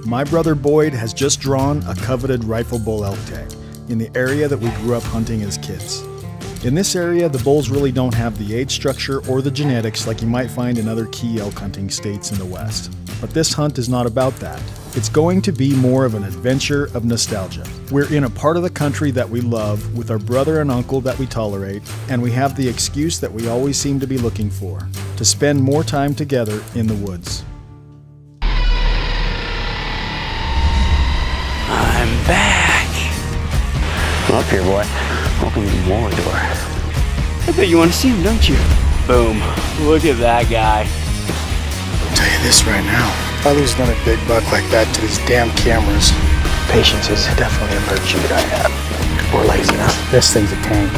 My brother Boyd has just drawn a coveted rifle bull elk tag in the area that we grew up hunting as kids. In this area, the bulls really don't have the age structure or the genetics like you might find in other key elk hunting states in the West. But this hunt is not about that. It's going to be more of an adventure of nostalgia. We're in a part of the country that we love, with our brother and uncle that we tolerate, and we have the excuse that we always seem to be looking for, to spend more time together in the woods. I'm back. Come up here, boy. Welcome to Mordor. I bet you want to see him, don't you? Boom. Look at that guy. I'll tell you this right now. If I lose another big buck like that to these damn cameras. Patience is definitely a virtue that I have. Or laziness. This thing's a tank.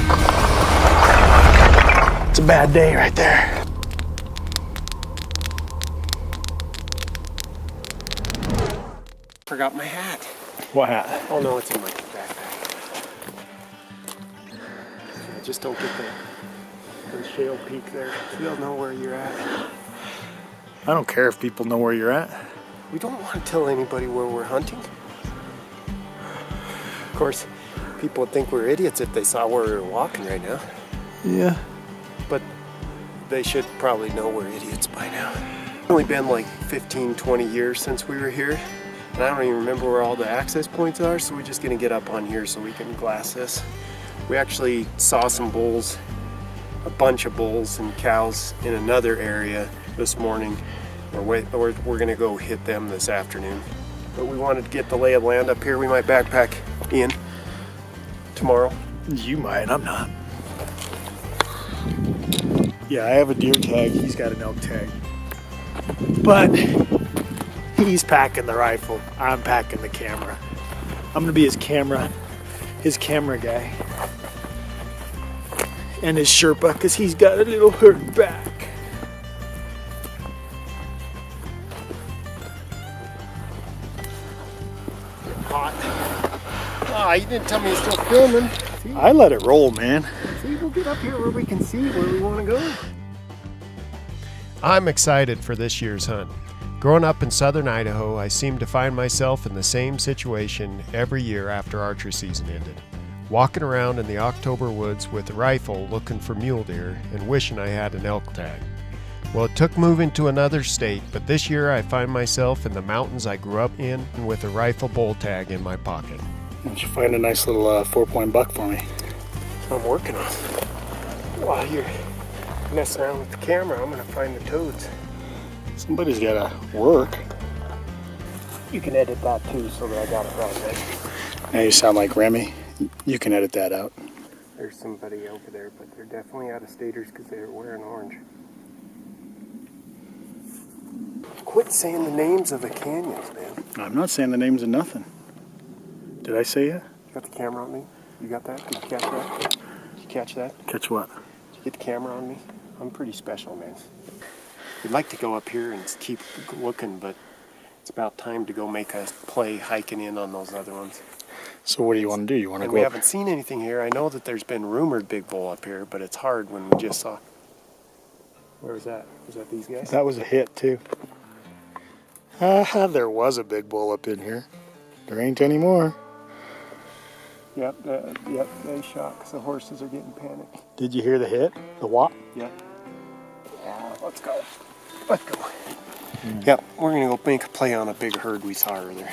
It's a bad day right there. Forgot my hat. What hat? Oh no, it's in my backpack. I just don't get the shale peak there. They'll know where you're at. I don't care if people know where you're at. We don't want to tell anybody where we're hunting. Of course, people would think we're idiots if they saw where we were walking right now. Yeah. But they should probably know we're idiots by now. It's only been like 15, 20 years since we were here. And I don't even remember where all the access points are, so we're just gonna get up on here so we can glass this. We actually saw some bulls, a bunch of bulls and cows in another area this morning. We're gonna go hit them this afternoon. But we wanted to get the lay of the land up here. We might backpack in tomorrow. You might, I'm not. Yeah, I have a deer tag, he's got an elk tag. But he's packing the rifle, I'm packing the camera. I'm gonna be his camera guy. And his Sherpa, because he's got a little hurt back. Hot. Ah, you didn't tell me you're still filming. See? I let it roll, man. See, we'll get up here where we can see where we want to go. I'm excited for this year's hunt. Growing up in southern Idaho, I seemed to find myself in the same situation every year after archery season ended. Walking around in the October woods with a rifle looking for mule deer and wishing I had an elk tag. Well, it took moving to another state, but this year I find myself in the mountains I grew up in with a rifle bull tag in my pocket. Why don't you find a nice little 4-point buck for me? I'm working on it. While you're messing around with the camera, I'm gonna find the toads. Somebody's gotta work. You can edit that too so that I got it right there. Now you sound like Remy. You can edit that out. There's somebody over there, but they're definitely out of staters because they're wearing orange. Quit saying the names of the canyons, man. I'm not saying the names of nothing. Did I say it? You got the camera on me? You got that? Did you catch that? Did you catch that? Catch what? Did you get the camera on me? I'm pretty special, man. We'd like to go up here and keep looking, but it's about time to go make a play hiking in on those other ones. So what do you want to do? You want to And go we up? haven't seen anything here. I know that there's been rumored big bull up here, but it's hard when we just saw. Where was that? Was that these guys? That was a hit too. There was a big bull up in here. There ain't any more. Yep, they shot because the horses are getting panicked. Did you hear the hit? The whop? Yep. Yeah, let's go. Let's go. Yep, we're gonna go make a play on a big herd we saw earlier.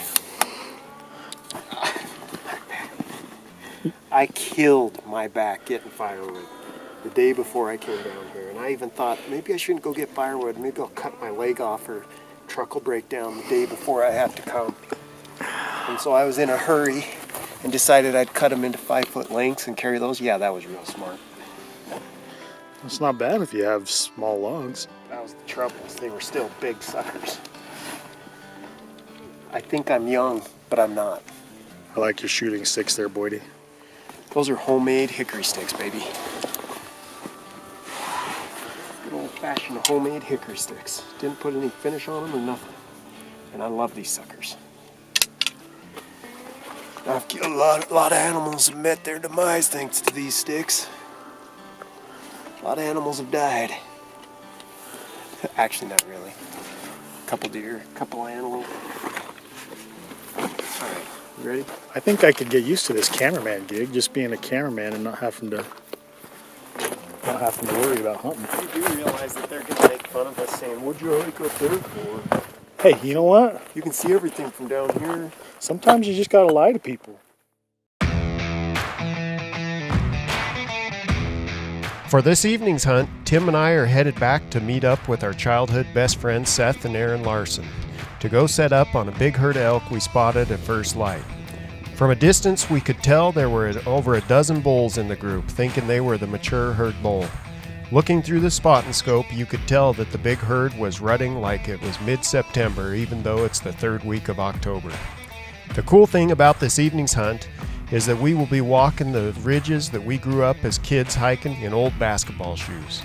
I killed my back getting firewood the day before I came down here, and I even thought maybe I shouldn't go get firewood. Maybe I'll cut my leg off or truck will break down the day before I have to come. And so I was in a hurry and decided I'd cut them into 5-foot lengths and carry those. Yeah, that was real smart. It's not bad if you have small logs. That was the trouble. They were still big suckers. I think I'm young, but I'm not. I like your shooting sticks there, Boydie. Those are homemade hickory sticks, baby. Good old-fashioned homemade hickory sticks. Didn't put any finish on them or nothing. And I love these suckers. I've killed a lot of animals and met their demise thanks to these sticks. A lot of animals have died. Actually, not really. A couple deer, a couple antelope. Alright, you ready? I think I could get used to this cameraman gig, just being a cameraman and not having to worry about hunting. You do realize that they're gonna make fun of us saying, "What'd you hike up there for?" Hey, you know what? You can see everything from down here. Sometimes you just gotta lie to people. For this evening's hunt, Tim and I are headed back to meet up with our childhood best friends Seth and Aaron Larson to go set up on a big herd of elk we spotted at first light. From a distance, we could tell there were over a dozen bulls in the group, thinking they were the mature herd bull. Looking through the spotting scope, you could tell that the big herd was rutting like it was mid-September, even though it's the third week of October. The cool thing about this evening's hunt is that we will be walking the ridges that we grew up as kids hiking in old basketball shoes.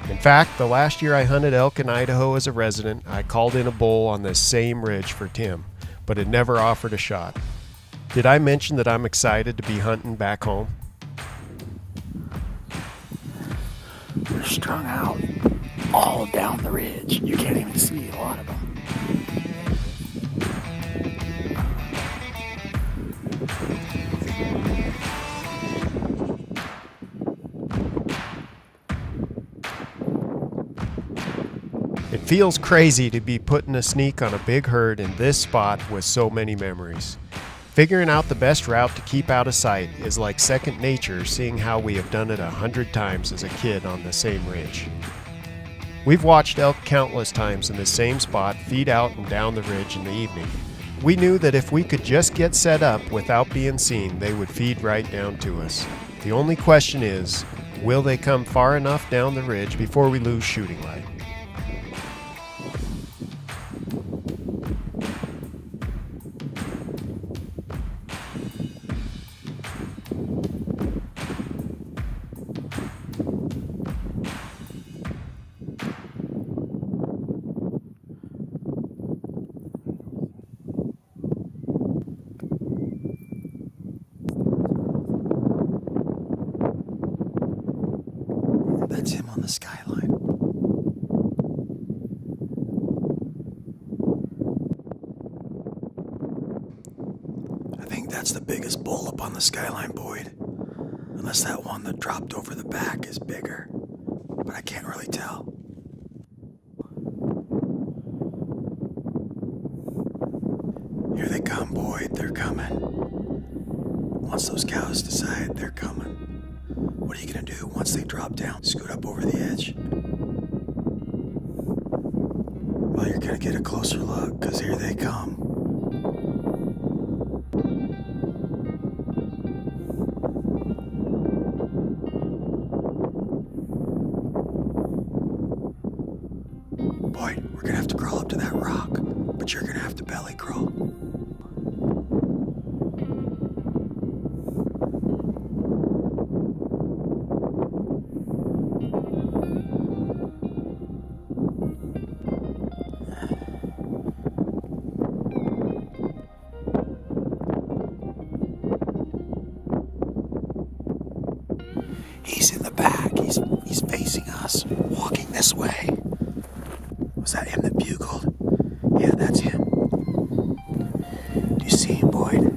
In fact, the last year I hunted elk in Idaho as a resident, I called in a bull on this same ridge for Tim, but it never offered a shot. Did I mention that I'm excited to be hunting back home? They're strung out all down the ridge. You can't even see a lot of them. It feels crazy to be putting a sneak on a big herd in this spot with so many memories. Figuring out the best route to keep out of sight is like second nature, seeing how we have done it 100 times as a kid on the same ridge. We've watched elk countless times in the same spot feed out and down the ridge in the evening. We knew that if we could just get set up without being seen, they would feed right down to us. The only question is, will they come far enough down the ridge before we lose shooting light? That's him on the skyline. I think that's the biggest bull up on the skyline, Boyd. Unless that one that dropped over the back is bigger. But I can't really tell. Here they come, Boyd. They're coming. Once those cows decide they're coming, what are you gonna do once they drop down? Scoot up over the edge? Well, you're gonna get a closer look, because here they come. Boyd, we're gonna have to crawl up to that rock, but you're gonna have to belly crawl. He's in the back. He's facing us, walking this way. Was that him that bugled? Yeah, that's him. Do you see him, Boyd?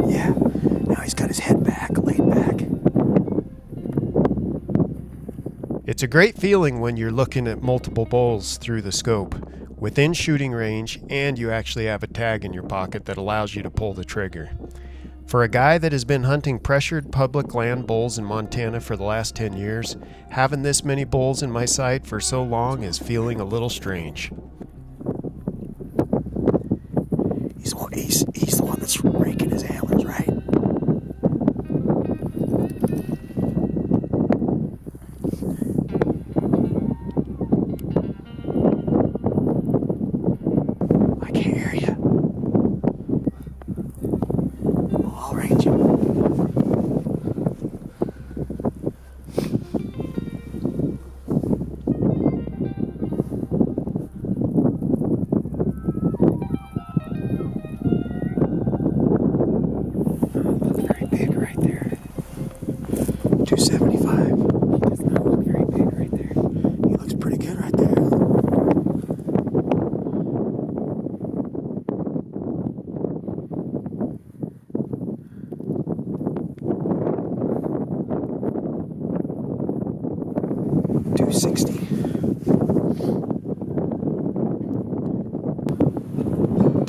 Yeah. Now he's got his head back, laid back. It's a great feeling when you're looking at multiple bulls through the scope, within shooting range, and you actually have a tag in your pocket that allows you to pull the trigger. For a guy that has been hunting pressured public land bulls in Montana for the last 10 years, having this many bulls in my sight for so long is feeling a little strange. He's the one that's raking his antlers, right? I can't hear you. I'll range him.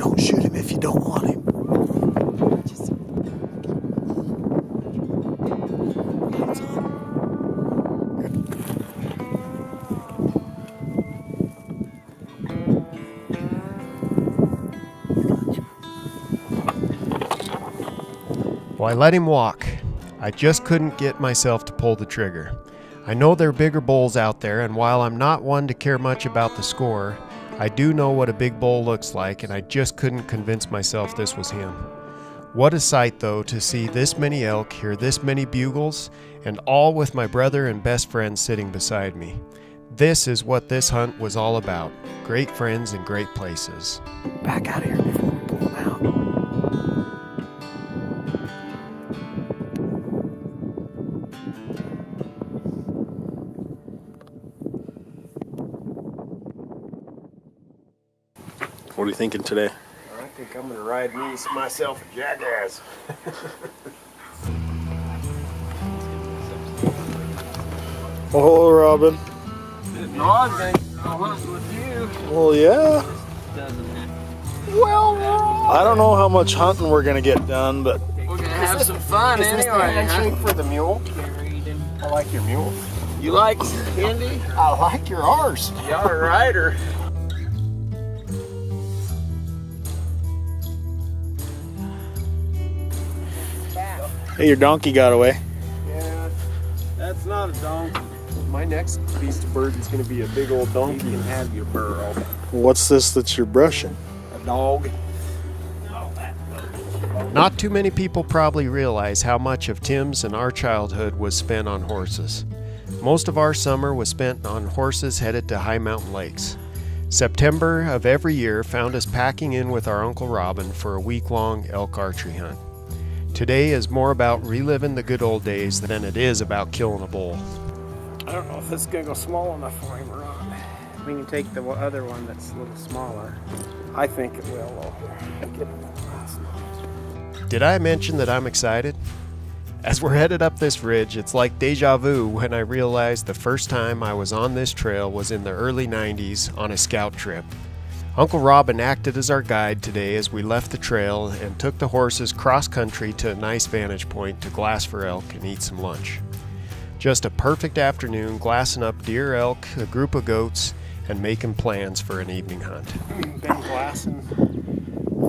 Don't shoot him if you don't want him. Well, I let him walk. I just couldn't get myself to pull the trigger. I know there are bigger bulls out there, and while I'm not one to care much about the score, I do know what a big bull looks like, and I just couldn't convince myself this was him. What a sight, though, to see this many elk, hear this many bugles, and all with my brother and best friend sitting beside me. This is what this hunt was all about. Great friends in great places. Back out of here before we pull him out. What are you thinking today? I think I'm gonna ride myself a jackass. Oh, Robin. No, I was going to go hunting with you. Well, yeah. Well, I don't know how much hunting we're gonna get done, but we're going to have some fun Is this the anyway. handshake for the mule? I like your mule. You like candy? I like your arse. Y'all a rider. hey, your donkey got away. Yeah. That's not a donkey. My next beast of burden is gonna be a big old donkey. You can have your burro. What's this that you're brushing? A dog. Not too many people probably realize how much of Tim's and our childhood was spent on horses. Most of our summer was spent on horses headed to high mountain lakes. September of every year found us packing in with our Uncle Robin for a week-long elk archery hunt. Today is more about reliving the good old days than it is about killing a bull. I don't know if this is gonna go small enough for him or not. We can take the other one that's a little smaller. I think it will. Did I mention that I'm excited? As we're headed up this ridge, it's like deja vu when I realized the first time I was on this trail was in the early 90s on a scout trip. Uncle Robin acted as our guide today as we left the trail and took the horses cross-country to a nice vantage point to glass for elk and eat some lunch. Just a perfect afternoon glassing up deer, elk, a group of goats, and making plans for an evening hunt. Been glassing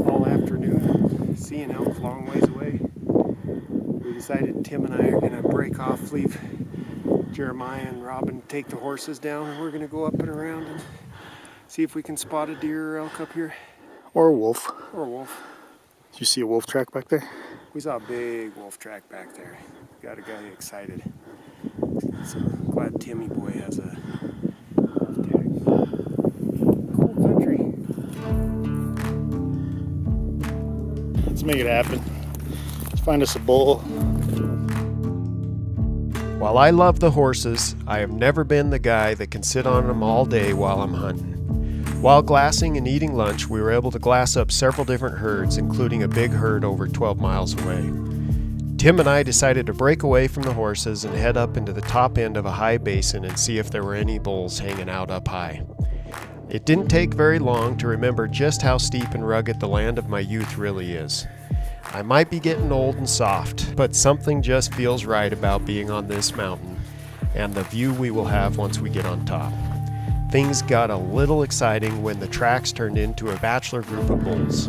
all afternoon, seeing elk a long ways away. We decided Tim and I are gonna break off, leave Jeremiah and Robin take the horses down, and we're gonna go up and around and see if we can spot a deer or elk up here, Or a wolf. or a wolf. Did you see a wolf track back there? We saw a big wolf track back there. Got a guy excited. So glad Timmy boy has a wolf tag. Cool country. Let's make it happen. Let's find us a bull. While I love the horses, I have never been the guy that can sit on them all day while I'm hunting. While glassing and eating lunch, we were able to glass up several different herds, including a big herd over 12 miles away. Tim and I decided to break away from the horses and head up into the top end of a high basin and see if there were any bulls hanging out up high. It didn't take very long to remember just how steep and rugged the land of my youth really is. I might be getting old and soft, but something just feels right about being on this mountain and the view we will have once we get on top. Things got a little exciting when the tracks turned into a bachelor group of bulls.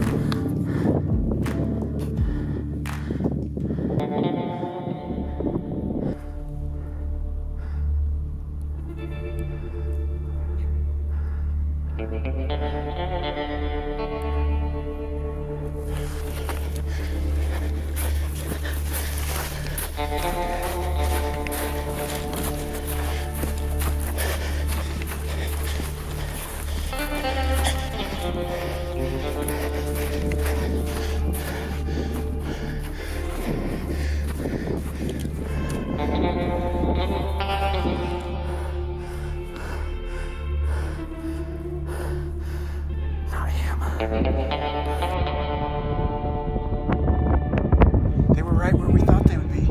They were right where we thought they would be.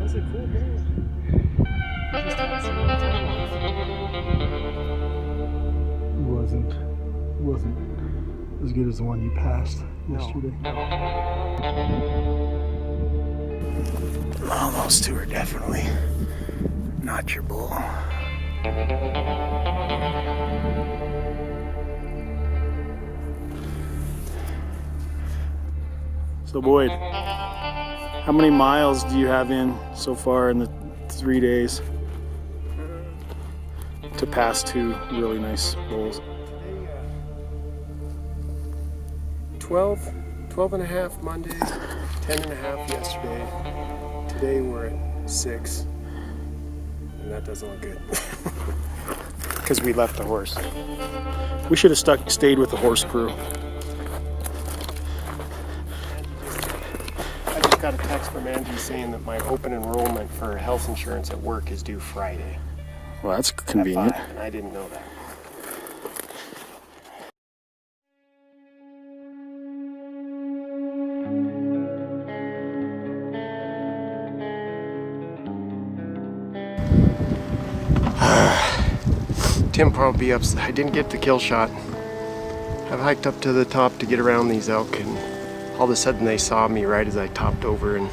That's a cool bull. Wasn't as good as the one you passed yesterday. Well, those two are definitely not your bull. So Boyd, how many miles do you have in so far in the 3 days to pass two really nice bulls? 12 and a half Monday, 10 and a half yesterday. Today we're at 6, and that doesn't look good. Because we left the horse. We should have stayed with the horse crew. I just got a text from Angie saying that my open enrollment for health insurance at work is due Friday. Well, that's At convenient. 5, and I didn't know that. Tim probably upset. I didn't get the kill shot. I've hiked up to the top to get around these elk, and all of a sudden they saw me right as I topped over, and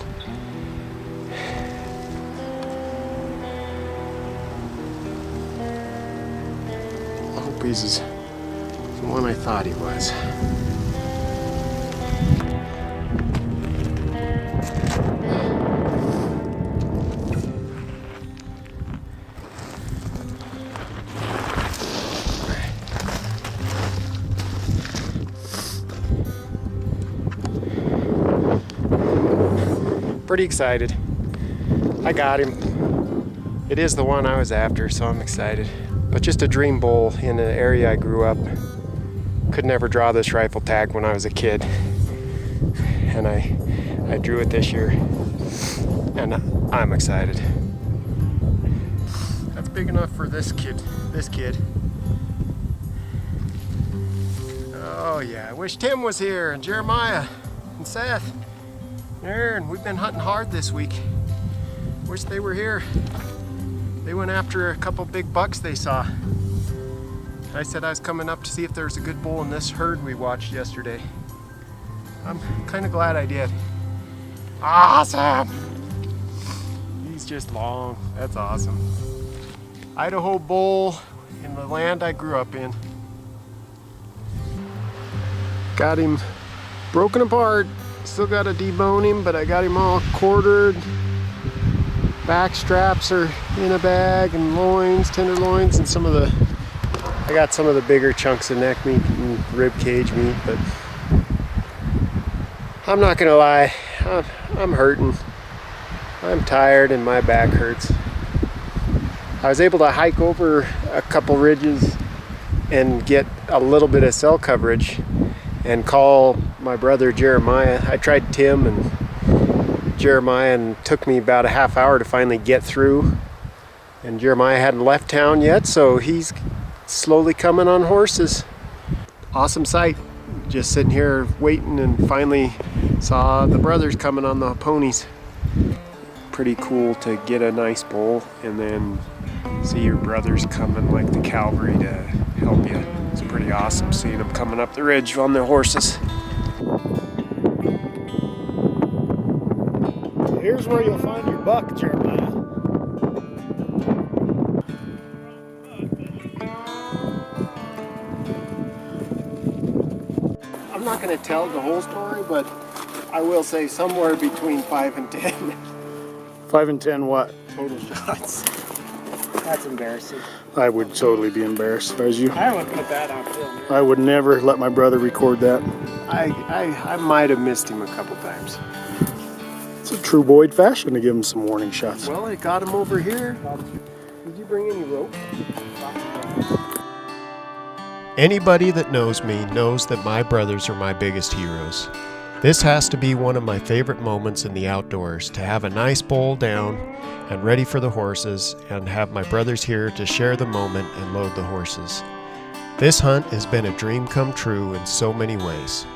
I hope he's the one I thought he was. Pretty excited. I got him. It is the one I was after, so I'm excited. But just a dream bull in an area I grew up. Could never draw this rifle tag when I was a kid. And I drew it this year. And I'm excited. That's big enough for this kid. Oh yeah, I wish Tim was here, and Jeremiah, and Seth. Aaron, we've been hunting hard this week. Wish they were here. They went after a couple big bucks they saw. I said I was coming up to see if there's a good bull in this herd we watched yesterday. I'm kind of glad I did. Awesome! He's just long. That's awesome. Idaho bull in the land I grew up in. Got him broken apart. Still got to debone him, but I got him all quartered. Back straps are in a bag, and loins, tenderloins, and I got some of the bigger chunks of neck meat and rib cage meat, but I'm not gonna lie, I'm hurting. I'm tired and my back hurts. I was able to hike over a couple ridges and get a little bit of cell coverage and call my brother Jeremiah. I tried Tim and Jeremiah, and it took me about a half hour to finally get through. And Jeremiah hadn't left town yet, so he's slowly coming on horses. Awesome sight. Just sitting here waiting, and finally saw the brothers coming on the ponies. Pretty cool to get a nice bull and then see your brothers coming like the cavalry to help you. It's pretty awesome seeing them coming up the ridge on their horses. Here's where you'll find your buck, Jeremiah. I'm not going to tell the whole story, but I will say somewhere between 5 and 10 5 and 10 what? total shots. That's embarrassing. I would totally be embarrassed if I was you. I would put that on film. I would never let my brother record that. I might have missed him a couple times. It's a true Boyd fashion to give him some warning shots. Well, I got him over here. Did you bring any rope? Anybody that knows me knows that my brothers are my biggest heroes. This has to be one of my favorite moments in the outdoors, to have a nice bull down and ready for the horses, and have my brothers here to share the moment and load the horses. This hunt has been a dream come true in so many ways.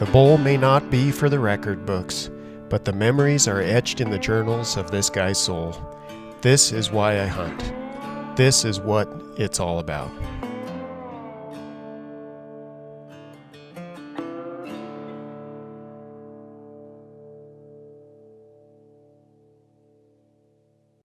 The bull may not be for the record books, but the memories are etched in the journals of this guy's soul. This is why I hunt. This is what it's all about.